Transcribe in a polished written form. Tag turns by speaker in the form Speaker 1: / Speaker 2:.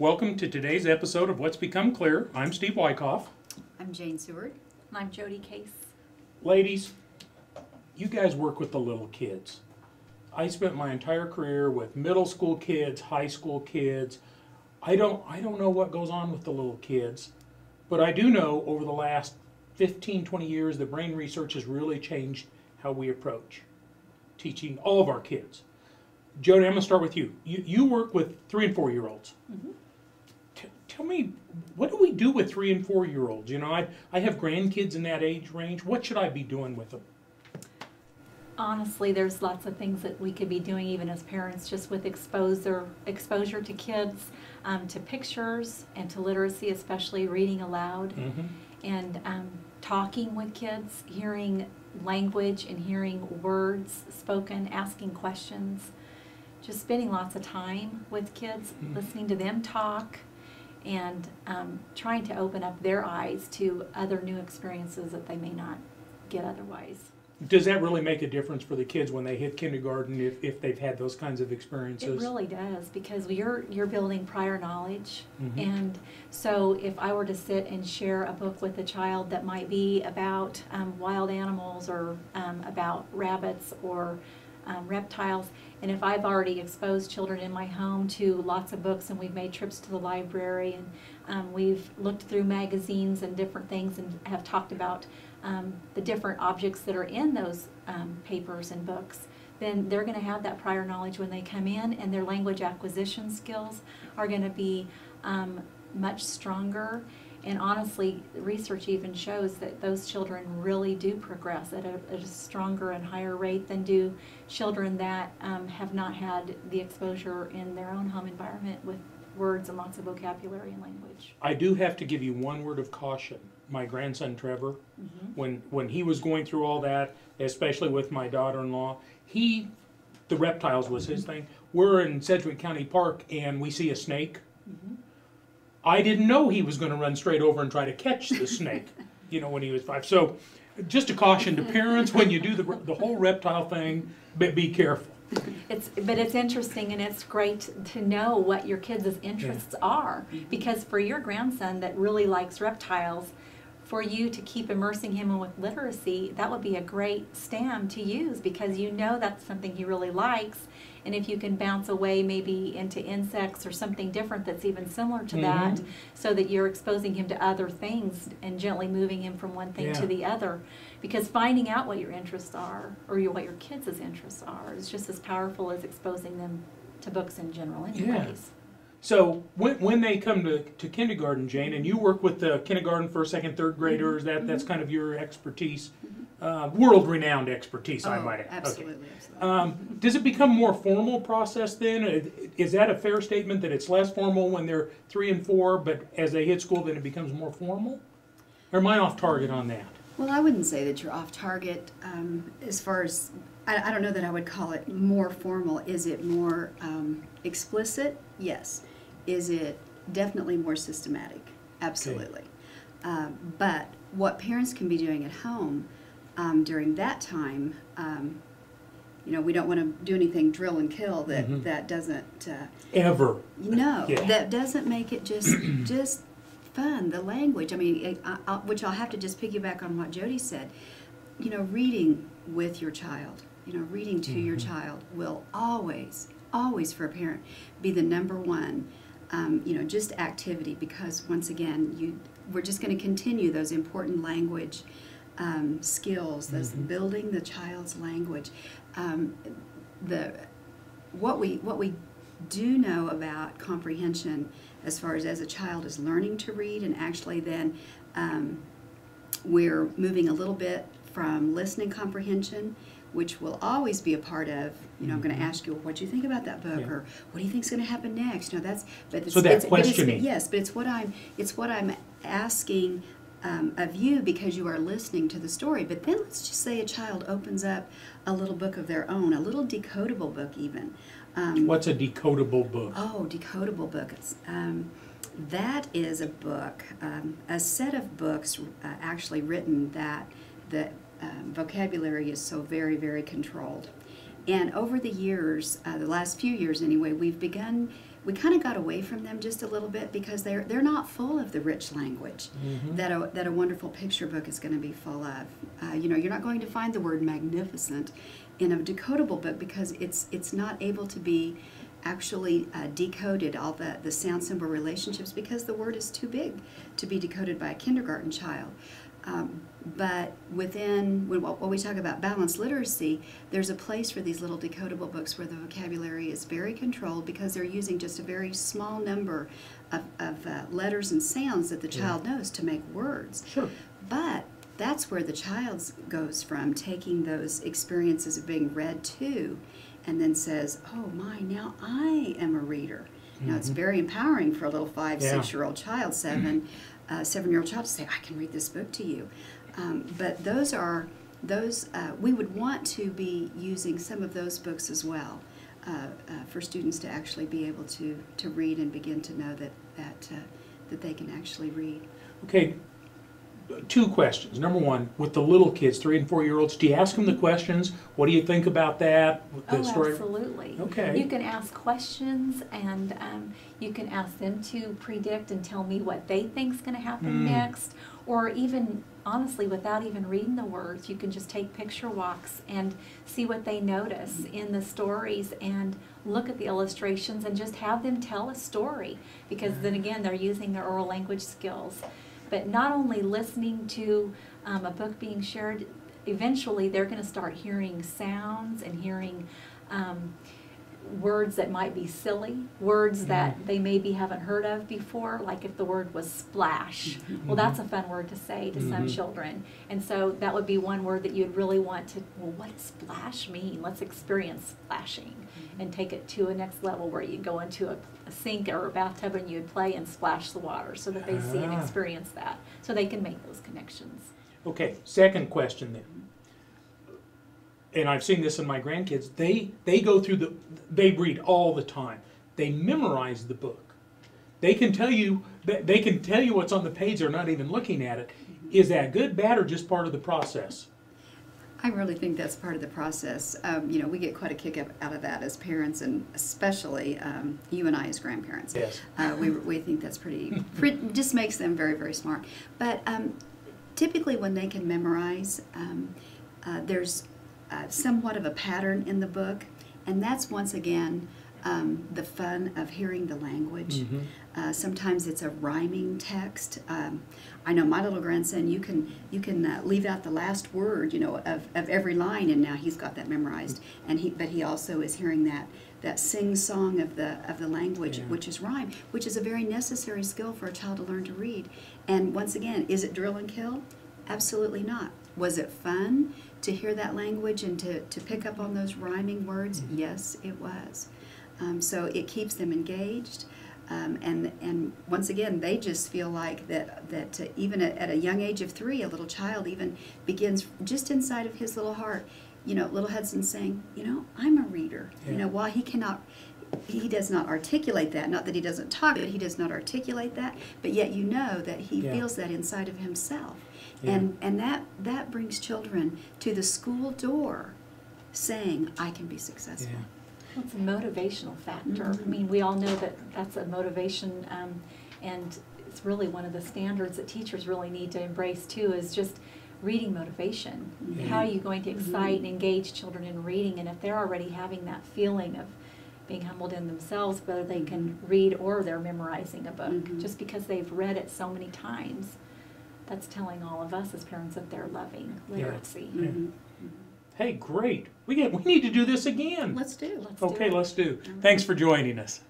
Speaker 1: welcome to today's episode of What's Become Clear. I'm Steve Wyckoff.
Speaker 2: I'm Jane Seward.
Speaker 3: And I'm Jodi Case.
Speaker 1: Ladies, you guys work with the little kids. I spent my entire career with middle school kids, high school kids. I don't know what goes on with the little kids, but I do know over the last 15, 20 years that brain research has really changed how we approach teaching all of our kids. Jodi, I'm going to start with you. You work with 3 and 4 year olds.
Speaker 3: Mm-hmm.
Speaker 1: Tell me, what do we do with 3 and 4 year olds? You know, I have grandkids in that age range. What should I be doing with them?
Speaker 3: Honestly, there's lots of things that we could be doing even as parents, just with exposure to kids, to pictures and to literacy, especially reading aloud, and talking with kids, hearing language and hearing words spoken, asking questions. Just spending lots of time with kids, listening to them talk, and trying to open up their eyes to other new experiences that they may not get otherwise.
Speaker 1: Does that really make a difference for the kids when they hit kindergarten if they've had those kinds of experiences?
Speaker 3: It really does, because you're building prior knowledge. And so if I were to sit and share a book with a child that might be about wild animals or about rabbits or reptiles, and if I've already exposed children in my home to lots of books, and we've made trips to the library, and we've looked through magazines and different things and have talked about the different objects that are in those papers and books, then they're going to have that prior knowledge when they come in, and their language acquisition skills are going to be much stronger. And honestly, research even shows that those children really do progress at a stronger and higher rate than do children that have not had the exposure in their own home environment with words and lots of vocabulary and language. I
Speaker 1: do have to give you one word of caution. My grandson Trevor, when he was going through all that, especially with my daughter-in-law, the reptiles was his thing. We're in Sedgwick County Park and we see a snake. I didn't know he was going to run straight over and try to catch the snake, you know, when he was 5. So just a caution to parents, when you do the whole reptile thing, be careful.
Speaker 3: But it's interesting, and it's great to know what your kids' interests are, because for your grandson that really likes reptiles, for you to keep immersing him with literacy, that would be a great stem to use, because you know that's something he really likes. And if you can bounce away maybe into insects or something different that's even similar to that, so that you're exposing him to other things and gently moving him from one thing to the other. Because finding out what your interests are, or what your kids' interests are, is just as powerful as exposing them to books in general anyways.
Speaker 1: So when they come to kindergarten, Jane, and you work with the kindergarten, first, second, third graders, that's kind of your expertise, world-renowned expertise, I might add.
Speaker 2: Absolutely,
Speaker 1: Does it become more formal process then? Is that a fair statement, that it's less formal when they're 3 and 4, but as they hit school then it becomes more formal? Or am I off target on that?
Speaker 2: Well, I wouldn't say that you're off target as far as, I don't know that I would call it more formal. Is it more explicit? Yes. Is it definitely more systematic? Absolutely. But what parents can be doing at home during that time, you know, we don't want to do anything drill and kill that doesn't
Speaker 1: ever.
Speaker 2: No, that doesn't make it just fun. The language. I mean, which I'll have to just piggyback on what Jodi said. You know, reading with your child. You know, reading to your child will always for a parent be the #1. You know, just activity, because once again, we're just going to continue those important language skills, those building the child's language. What we do know about comprehension, as far as a child is learning to read, and actually then we're moving a little bit from listening comprehension, which will always be a part of, you know, I'm going to ask you, what do you think about that book, or what do you think is going to happen next? You know,
Speaker 1: that's questioning.
Speaker 2: Yes, but it's what I'm asking of you, because you are listening to the story. But then let's just say a child opens up a little book of their own, a little decodable book even.
Speaker 1: What's a decodable book?
Speaker 2: Oh, decodable book. That is a book, a set of books actually written that the vocabulary is so very, very controlled. And over the years, the last few years anyway, we've begun we kind of got away from them just a little bit because they're not full of the rich language that a wonderful picture book is going to be full of. You know, you're not going to find the word magnificent in a decodable book because it's not able to be actually decoded, all the sound symbol relationships, because the word is too big to be decoded by a kindergarten child. But within, when we talk about balanced literacy, there's a place for these little decodable books where the vocabulary is very controlled because they're using just a very small number of letters and sounds that the child knows to make words.
Speaker 1: Sure.
Speaker 2: But that's where the child goes from taking those experiences of being read to and then says, oh my, now I am a reader. Now it's very empowering for a little 5, 6-year-old child, 7-year-old child to say, I can read this book to you. But those we would want to be using some of those books as well for students to actually be able to read and begin to know that they can actually read.
Speaker 1: Okay, 2 questions. Number 1, with the little kids, 3 and 4-year-olds, do you ask them the questions? What do you think about that?
Speaker 3: Oh, absolutely.
Speaker 1: Okay.
Speaker 3: You can ask questions, and you can ask them to predict and tell me what they think is going to happen next. Or even, honestly, without even reading the words, you can just take picture walks and see what they notice in the stories and look at the illustrations and just have them tell a story. Because then again, they're using their oral language skills. But not only listening to a book being shared, eventually they're going to start hearing sounds and hearing words that might be silly, words that they maybe haven't heard of before, like if the word was splash. Well, that's a fun word to say to some children. And so that would be one word that you'd really want to, well, what does splash mean? Let's experience splashing and take it to a next level where you go into a sink or a bathtub and you'd play and splash the water so that they see and experience that, so they can make those connections.
Speaker 1: Okay, second question then. And I've seen this in my grandkids. They go through they read all the time. They memorize the book. They can tell you what's on the page. They're not even looking at it. Is that good, bad, or just part of the process?
Speaker 2: I really think that's part of the process. You know, we get quite a kick out of that as parents, and especially you and I as grandparents.
Speaker 1: Yes.
Speaker 2: We think that's pretty just makes them very, very smart. But typically when they can memorize, there's somewhat of a pattern in the book, and that's once again the fun of hearing the language. Sometimes it's a rhyming text. I know my little grandson, you can leave out the last word, you know, of every line, and now he's got that memorized. But he also is hearing that sing song of the language, which is rhyme, which is a very necessary skill for a child to learn to read. And once again, is it drill and kill? Absolutely not. Was it fun to hear that language and to pick up on those rhyming words? Yes, it was. So it keeps them engaged. And once again, they just feel like that even at a young age of 3, a little child even begins just inside of his little heart, you know, little Hudson saying, you know, I'm a reader. You know, while he does not articulate that, not that he doesn't talk, but he does not articulate that, but yet you know that he feels that inside of himself. And that brings children to the school door saying, I can be successful.
Speaker 3: Well, it's a motivational factor. I mean, we all know that that's a motivation, and it's really one of the standards that teachers really need to embrace too, is just reading motivation. How are you going to excite and engage children in reading? And if they're already having that feeling of being humbled in themselves, whether they can read or they're memorizing a book, just because they've read it so many times, that's telling all of us as parents that they're loving literacy.
Speaker 1: Hey, great. We need to do this again.
Speaker 2: Let's do.
Speaker 1: Let's do. Thanks for joining us.